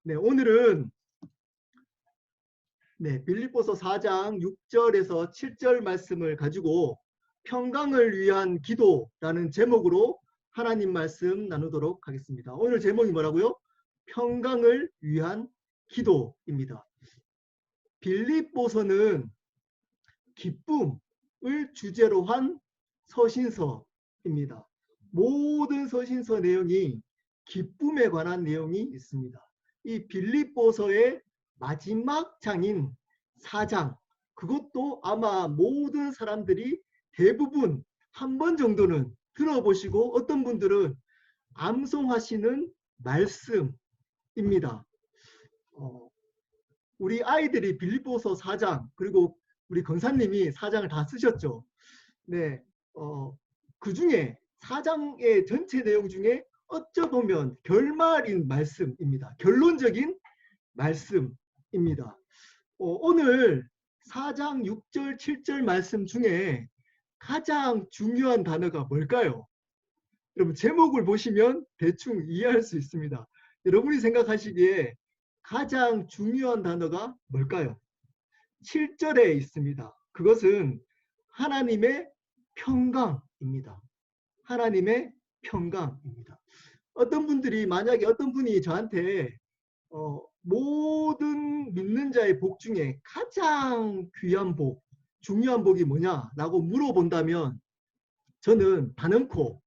네, 오늘은 빌립보서 4장 6절에서 7절 말씀을 가지고 평강을 위한 기도라는 제목으로 하나님 말씀 나누도록 하겠습니다. 오늘 제목이 뭐라고요? 평강을 위한 기도입니다. 빌립보서는 기쁨을 주제로 한 서신서입니다. 모든 서신서 내용이 기쁨에 관한 내용이 있습니다. 이 빌립보서의 마지막 장인 4장, 그것도 아마 모든 사람들이 대부분 한 번 정도는 들어보시고 어떤 분들은 암송하시는 말씀입니다. 우리 아이들이 빌립보서 4장, 그리고 우리 권사님이 4장을 다 쓰셨죠. 네, 그 중에 4장의 전체 내용 중에 어쩌보면 결말인 말씀입니다. 결론적인 말씀입니다. 오늘 4장 6절, 7절 말씀 중에 가장 중요한 단어가 뭘까요? 여러분 제목을 보시면 대충 이해할 수 있습니다. 여러분이 생각하시기에 가장 중요한 단어가 뭘까요? 7절에 있습니다. 그것은 하나님의 평강입니다. 하나님의 평강입니다. 어떤 분들이 만약에 어떤 분이 저한테 모든 믿는 자의 복 중에 가장 귀한 복, 중요한 복이 뭐냐라고 물어본다면 저는 단언코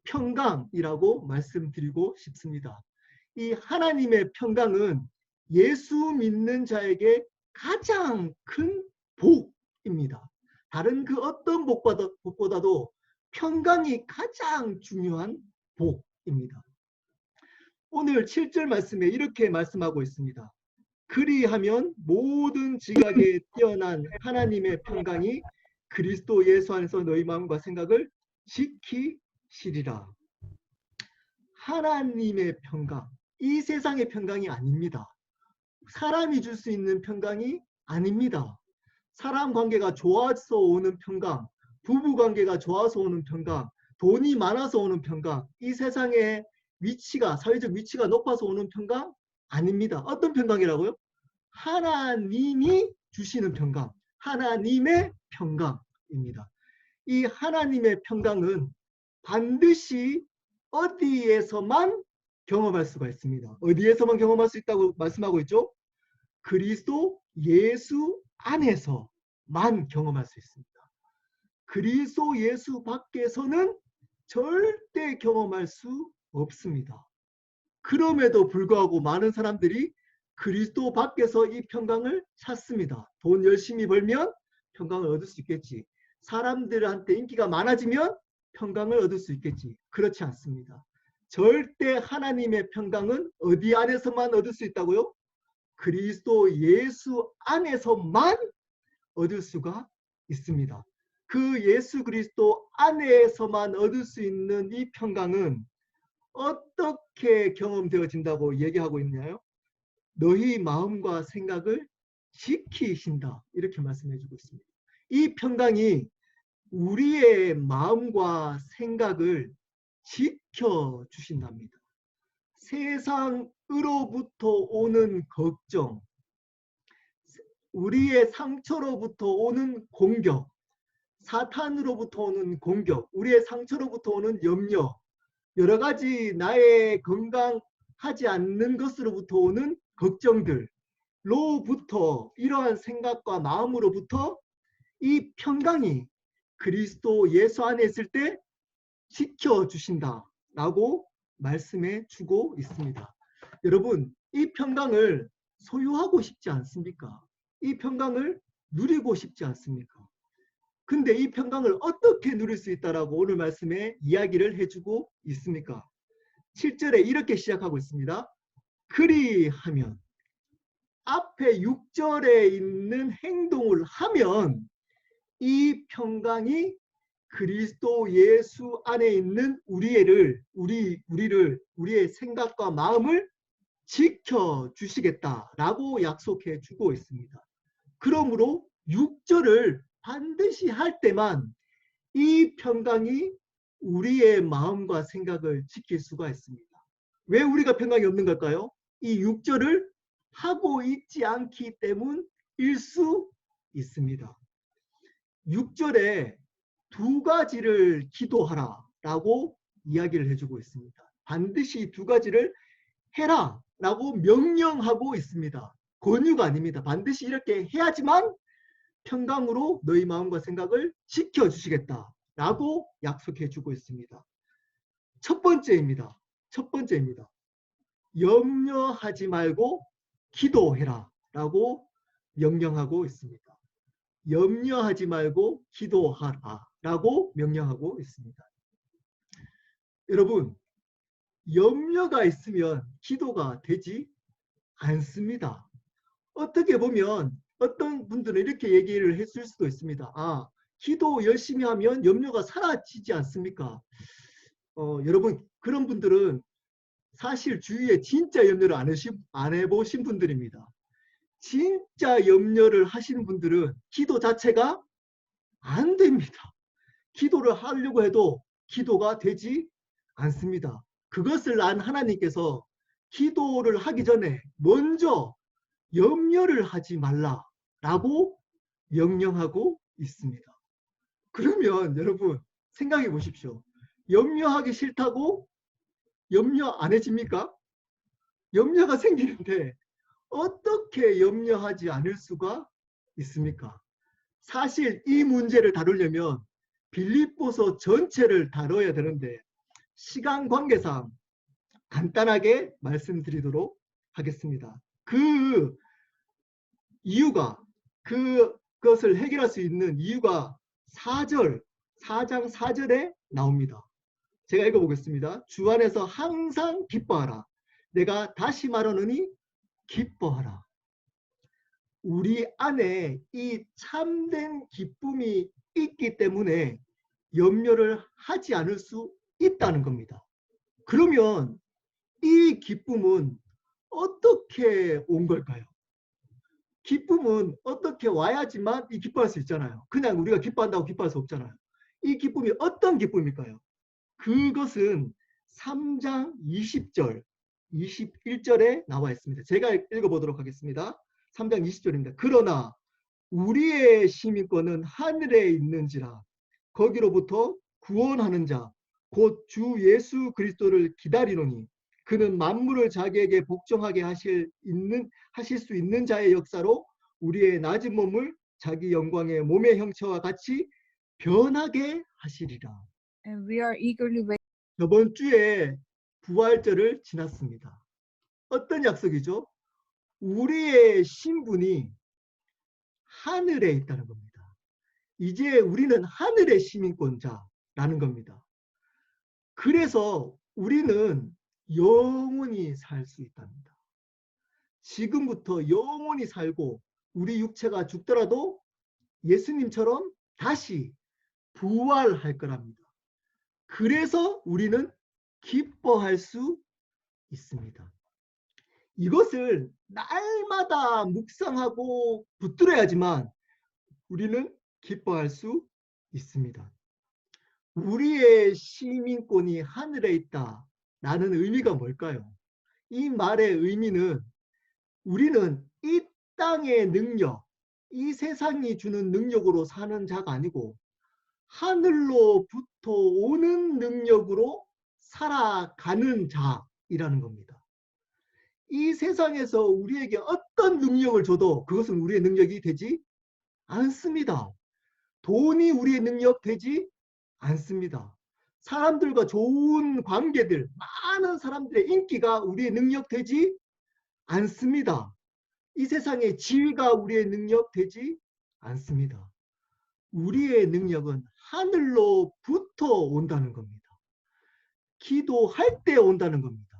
평강이라고 말씀드리고 싶습니다. 이 하나님의 평강은 예수 믿는 자에게 가장 큰 복입니다. 다른 그 어떤 복보다도 평강이 가장 중요한 복입니다. 오늘 7절 말씀에 이렇게 말씀하고 있습니다. 그리하면 모든 지각에 뛰어난 하나님의 평강이 그리스도 예수 안에서 너희 마음과 생각을 지키시리라. 하나님의 평강, 이 세상의 평강이 아닙니다. 사람이 줄 수 있는 평강이 아닙니다. 사람 관계가 좋아서 오는 평강, 부부 관계가 좋아서 오는 평강, 돈이 많아서 오는 평강, 이 세상의 위치가, 사회적 위치가 높아서 오는 평강 아닙니다. 어떤 평강이라고요? 하나님이 주시는 평강, 하나님의 평강입니다. 이 하나님의 평강은 반드시 어디에서만 경험할 수가 있습니다. 어디에서만 경험할 수 있다고 말씀하고 있죠? 그리스도 예수 안에서만 경험할 수 있습니다. 그리스도 예수 밖에서는 절대 경험할 수 없습니다. 그럼에도 불구하고 많은 사람들이 그리스도 밖에서 이 평강을 찾습니다. 돈 열심히 벌면 평강을 얻을 수 있겠지. 사람들한테 인기가 많아지면 평강을 얻을 수 있겠지. 그렇지 않습니다. 절대 하나님의 평강은 어디 안에서만 얻을 수 있다고요? 그리스도 예수 안에서만 얻을 수가 있습니다. 그 예수 그리스도 안에서만 얻을 수 있는 이 평강은 어떻게 경험되어진다고 얘기하고 있나요? 너희 마음과 생각을 지키신다. 이렇게 말씀해 주고 있습니다. 이 평강이 우리의 마음과 생각을 지켜주신답니다. 세상으로부터 오는 걱정, 우리의 상처로부터 오는 공격, 사탄으로부터 오는 공격, 우리의 상처로부터 오는 염려, 여러 가지 나의 건강하지 않는 것으로부터 오는 걱정들로부터, 이러한 생각과 마음으로부터 이 평강이 그리스도 예수 안에 있을 때 지켜주신다라고 말씀해 주고 있습니다. 여러분, 이 평강을 소유하고 싶지 않습니까? 이 평강을 누리고 싶지 않습니까? 근데 이 평강을 어떻게 누릴 수 있다라고 오늘 말씀에 이야기를 해주고 있습니까? 7절에 이렇게 시작하고 있습니다. 그리하면, 앞에 6절에 있는 행동을 하면 이 평강이 그리스도 예수 안에 있는 우리의 생각과 마음을 지켜주시겠다라고 약속해 주고 있습니다. 그러므로 6절을 반드시 할 때만 이 평강이 우리의 마음과 생각을 지킬 수가 있습니다. 왜 우리가 평강이 없는 걸까요? 이 6절을 하고 있지 않기 때문일 수 있습니다. 6절에 두 가지를 기도하라 라고 이야기를 해주고 있습니다. 반드시 두 가지를 해라 라고 명령하고 있습니다. 권유가 아닙니다. 반드시 이렇게 해야지만 평강으로 너희 마음과 생각을 지켜주시겠다 라고 약속해주고 있습니다. 첫 번째입니다. 염려하지 말고 기도해라 라고 명령하고 있습니다. 염려하지 말고 기도하라 라고 명령하고 있습니다. 여러분, 염려가 있으면 기도가 되지 않습니다. 어떻게 보면 어떤 분들은 이렇게 얘기를 했을 수도 있습니다. 기도 열심히 하면 염려가 사라지지 않습니까? 여러분, 그런 분들은 사실 주위에 진짜 염려를 안 해보신 분들입니다. 진짜 염려를 하시는 분들은 기도 자체가 안 됩니다. 기도를 하려고 해도 기도가 되지 않습니다. 그것을 안 하나님께서 기도를 하기 전에 먼저 염려를 하지 말라라고 명령하고 있습니다. 그러면 여러분 생각해 보십시오. 염려하기 싫다고 염려 안 해집니까? 염려가 생기는데 어떻게 염려하지 않을 수가 있습니까? 사실 이 문제를 다루려면 빌립보서 전체를 다뤄야 되는데 시간 관계상 간단하게 말씀드리도록 하겠습니다. 그 이유가 그것을 해결할 수 있는 이유가 4장 4절에 나옵니다. 제가 읽어보겠습니다. 주 안에서 항상 기뻐하라. 내가 다시 말하노니 기뻐하라. 우리 안에 이 참된 기쁨이 있기 때문에 염려를 하지 않을 수 있다는 겁니다. 그러면 이 기쁨은 어떻게 온 걸까요? 기쁨은 어떻게 와야지만 이 기뻐할 수 있잖아요. 그냥 우리가 기뻐한다고 기뻐할 수 없잖아요. 이 기쁨이 어떤 기쁨일까요? 그것은 3장 20절, 21절에 나와 있습니다. 제가 읽어보도록 하겠습니다. 3장 20절입니다. 그러나 우리의 시민권은 하늘에 있는지라 거기로부터 구원하는 자 곧 주 예수 그리스도를 기다리노니 그는 만물을 자기에게 복종하게 하실 수 있는 자의 역사로 우리의 낮은 몸을 자기 영광의 몸의 형체와 같이 변하게 하시리라. And we are eagerly waiting. 저번 주에 부활절을 지났습니다. 어떤 약속이죠? 우리의 신분이 하늘에 있다는 겁니다. 이제 우리는 하늘의 시민권자라는 겁니다. 그래서 우리는 영원히 살 수 있답니다. 지금부터 영원히 살고 우리 육체가 죽더라도 예수님처럼 다시 부활할 거랍니다. 그래서 우리는 기뻐할 수 있습니다. 이것을 날마다 묵상하고 붙들어야지만 우리는 기뻐할 수 있습니다. 우리의 시민권이 하늘에 있다라는 의미가 뭘까요? 이 말의 의미는 우리는 이 땅의 능력, 이 세상이 주는 능력으로 사는 자가 아니고 하늘로부터 오는 능력으로 살아가는 자이라는 겁니다. 이 세상에서 우리에게 어떤 능력을 줘도 그것은 우리의 능력이 되지 않습니다. 돈이 우리의 능력 되지 않습니다. 사람들과 좋은 관계들, 많은 사람들의 인기가 우리의 능력 되지 않습니다. 이 세상의 지위가 우리의 능력 되지 않습니다. 우리의 능력은 하늘로부터 온다는 겁니다. 기도할 때 온다는 겁니다.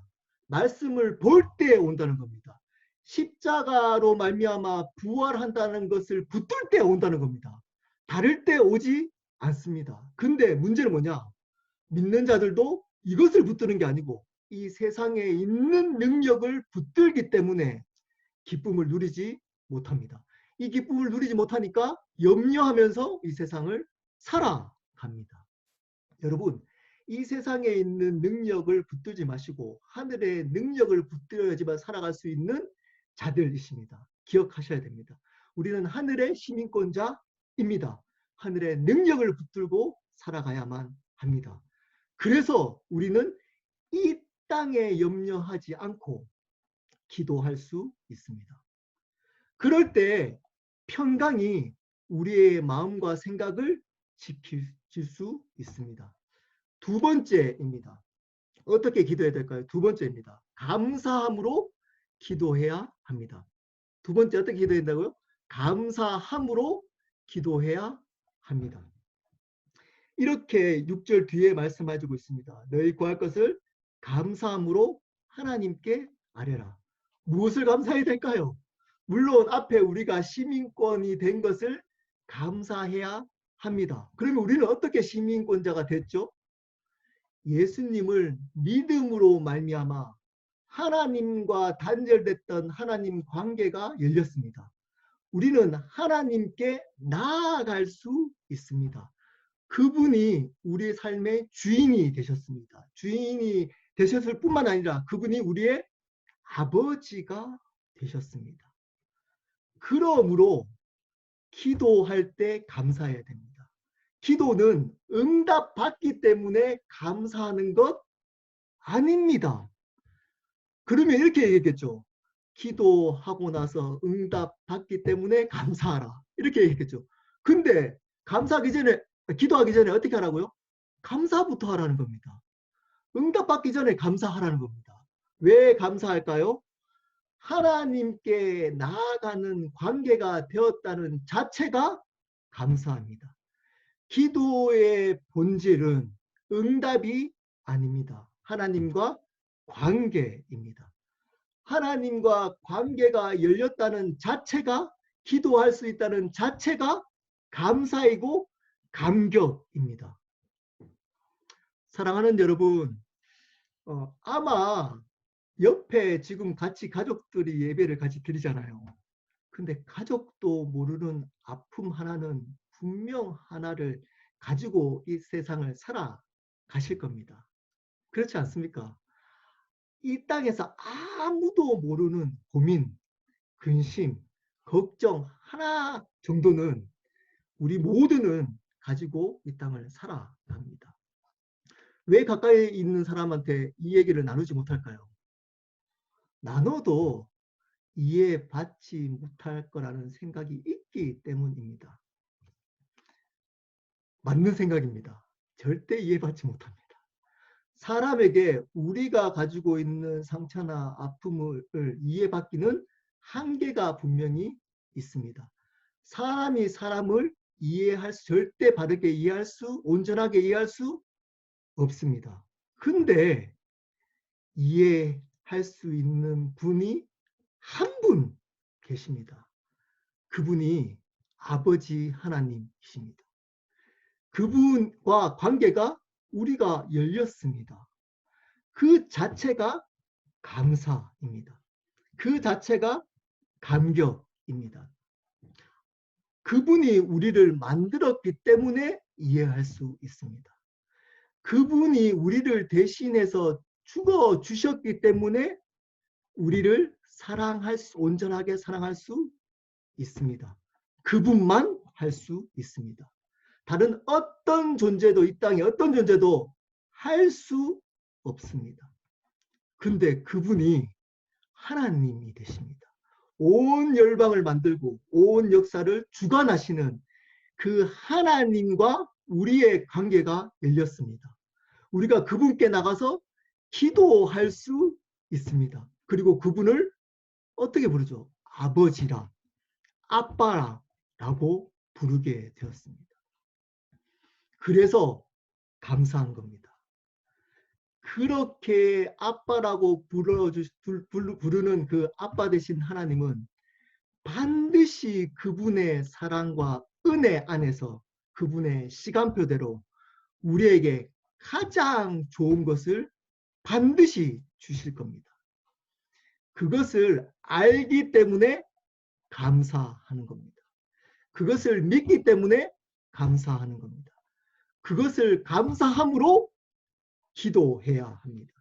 말씀을 볼 때 온다는 겁니다. 십자가로 말미암아 부활한다는 것을 붙들 때 온다는 겁니다. 다를 때 오지 않습니다. 근데 문제는 뭐냐? 믿는 자들도 이것을 붙드는 게 아니고 이 세상에 있는 능력을 붙들기 때문에 기쁨을 누리지 못합니다. 이 기쁨을 누리지 못하니까 염려하면서 이 세상을 살아갑니다. 여러분, 이 세상에 있는 능력을 붙들지 마시고 하늘의 능력을 붙들어야지만 살아갈 수 있는 자들이십니다. 기억하셔야 됩니다. 우리는 하늘의 시민권자입니다. 하늘의 능력을 붙들고 살아가야만 합니다. 그래서 우리는 이 땅에 염려하지 않고 기도할 수 있습니다. 그럴 때 평강이 우리의 마음과 생각을 지킬 수 있습니다. 두 번째입니다. 어떻게 기도해야 될까요? 두 번째입니다. 감사함으로 기도해야 합니다. 두 번째 어떻게 기도해야 된다고요? 감사함으로 기도해야 합니다. 이렇게 6절 뒤에 말씀해주고 있습니다. 너희 구할 것을 감사함으로 하나님께 아뢰라. 무엇을 감사해야 될까요? 물론 앞에 우리가 시민권이 된 것을 감사해야 합니다. 그러면 우리는 어떻게 시민권자가 됐죠? 예수님을 믿음으로 말미암아 하나님과 단절됐던 하나님 관계가 열렸습니다. 우리는 하나님께 나아갈 수 있습니다. 그분이 우리 삶의 주인이 되셨습니다. 주인이 되셨을 뿐만 아니라 그분이 우리의 아버지가 되셨습니다. 그러므로 기도할 때 감사해야 됩니다. 기도는 응답받기 때문에 감사하는 것 아닙니다. 그러면 이렇게 얘기했겠죠. 기도하고 나서 응답받기 때문에 감사하라. 이렇게 얘기했겠죠. 근데 감사하기 전에, 기도하기 전에 어떻게 하라고요? 감사부터 하라는 겁니다. 응답받기 전에 감사하라는 겁니다. 왜 감사할까요? 하나님께 나아가는 관계가 되었다는 자체가 감사합니다. 기도의 본질은 응답이 아닙니다. 하나님과 관계입니다. 하나님과 관계가 열렸다는 자체가, 기도할 수 있다는 자체가 감사이고 감격입니다. 사랑하는 여러분, 아마 옆에 지금 같이 가족들이 예배를 같이 드리잖아요. 근데 가족도 모르는 아픔 하나는 분명 하나를 가지고 이 세상을 살아가실 겁니다. 그렇지 않습니까? 이 땅에서 아무도 모르는 고민, 근심, 걱정 하나 정도는 우리 모두는 가지고 이 땅을 살아갑니다. 왜 가까이 있는 사람한테 이 얘기를 나누지 못할까요? 나눠도 이해받지 못할 거라는 생각이 있기 때문입니다. 맞는 생각입니다. 절대 이해받지 못합니다. 사람에게 우리가 가지고 있는 상처나 아픔을 이해받기는 한계가 분명히 있습니다. 사람이 사람을 절대 바르게 이해할 수, 온전하게 이해할 수 없습니다. 근데 이해할 수 있는 분이 한 분 계십니다. 그분이 아버지 하나님이십니다. 그분과 관계가 우리가 열렸습니다. 그 자체가 감사입니다. 그 자체가 감격입니다. 그분이 우리를 만들었기 때문에 이해할 수 있습니다. 그분이 우리를 대신해서 죽어 주셨기 때문에 우리를 온전하게 사랑할 수 있습니다. 그분만 할 수 있습니다. 다른 어떤 존재도, 이 땅에 어떤 존재도 할 수 없습니다. 근데 그분이 하나님이 되십니다. 온 열방을 만들고 온 역사를 주관하시는 그 하나님과 우리의 관계가 열렸습니다. 우리가 그분께 나가서 기도할 수 있습니다. 그리고 그분을 어떻게 부르죠? 아버지라, 아빠라고 부르게 되었습니다. 그래서 감사한 겁니다. 그렇게 아빠라고 부르는 그 아빠 되신 하나님은 반드시 그분의 사랑과 은혜 안에서 그분의 시간표대로 우리에게 가장 좋은 것을 반드시 주실 겁니다. 그것을 알기 때문에 감사하는 겁니다. 그것을 믿기 때문에 감사하는 겁니다. 그것을 감사함으로 기도해야 합니다.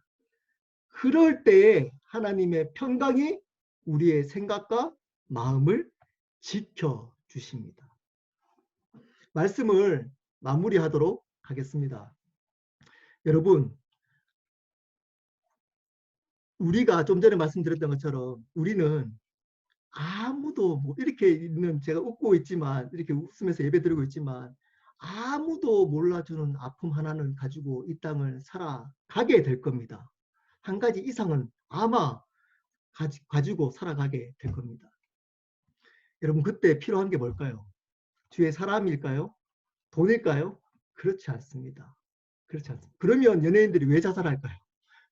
그럴 때에 하나님의 평강이 우리의 생각과 마음을 지켜주십니다. 말씀을 마무리하도록 하겠습니다. 여러분, 우리가 좀 전에 말씀드렸던 것처럼 우리는 아무도 뭐 이렇게 있는, 제가 웃고 있지만, 이렇게 웃으면서 예배 드리고 있지만 아무도 몰라주는 아픔 하나는 가지고 이 땅을 살아가게 될 겁니다. 한 가지 이상은 아마 가지고 살아가게 될 겁니다. 여러분, 그때 필요한 게 뭘까요? 주의 사람일까요? 돈일까요? 그렇지 않습니다. 그렇지 않습니다. 그러면 연예인들이 왜 자살할까요?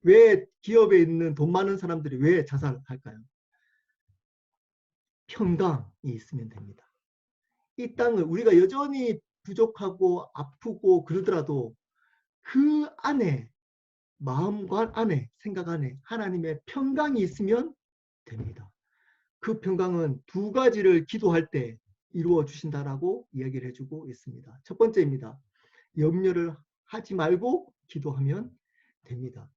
왜 기업에 있는 돈 많은 사람들이 왜 자살할까요? 평강이 있으면 됩니다. 이 땅을 우리가 여전히 부족하고 아프고 그러더라도 그 안에, 마음과 안에, 생각 안에 하나님의 평강이 있으면 됩니다. 그 평강은 두 가지를 기도할 때 이루어 주신다라고 이야기를 해주고 있습니다. 첫 번째입니다. 염려를 하지 말고 기도하면 됩니다.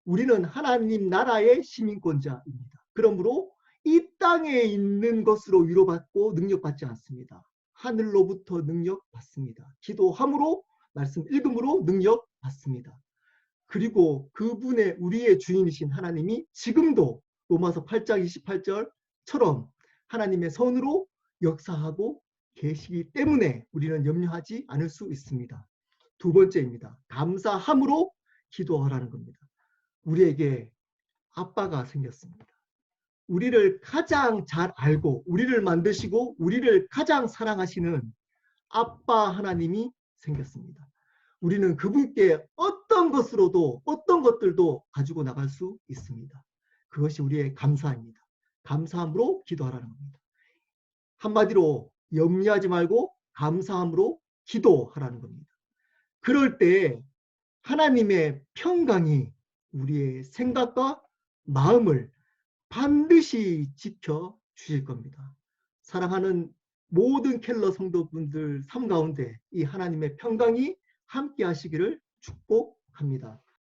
우리는 하나님 나라의 시민권자입니다. 그러므로 이 땅에 있는 것으로 위로받고 능력받지 않습니다. 하늘로부터 능력받습니다. 기도함으로, 말씀 읽음으로 능력받습니다. 그리고 그분의, 우리의 주인이신 하나님이 지금도 로마서 8장 28절처럼 하나님의 선으로 역사하고 계시기 때문에 우리는 염려하지 않을 수 있습니다. 두 번째입니다. 감사함으로 기도하라는 겁니다. 우리에게 아빠가 생겼습니다. 우리를 가장 잘 알고 우리를 만드시고 우리를 가장 사랑하시는 아빠 하나님이 생겼습니다. 우리는 그분께 어떤 것으로도, 어떤 것들도 가지고 나갈 수 있습니다. 그것이 우리의 감사입니다. 감사함으로 기도하라는 겁니다. 한마디로 염려하지 말고 감사함으로 기도하라는 겁니다. 그럴 때 하나님의 평강이 우리의 생각과 마음을 반드시 지켜 주실 겁니다. 사랑하는 모든 켈러 성도분들 삶 가운데 이 하나님의 평강이 함께 하시기를 축복합니다.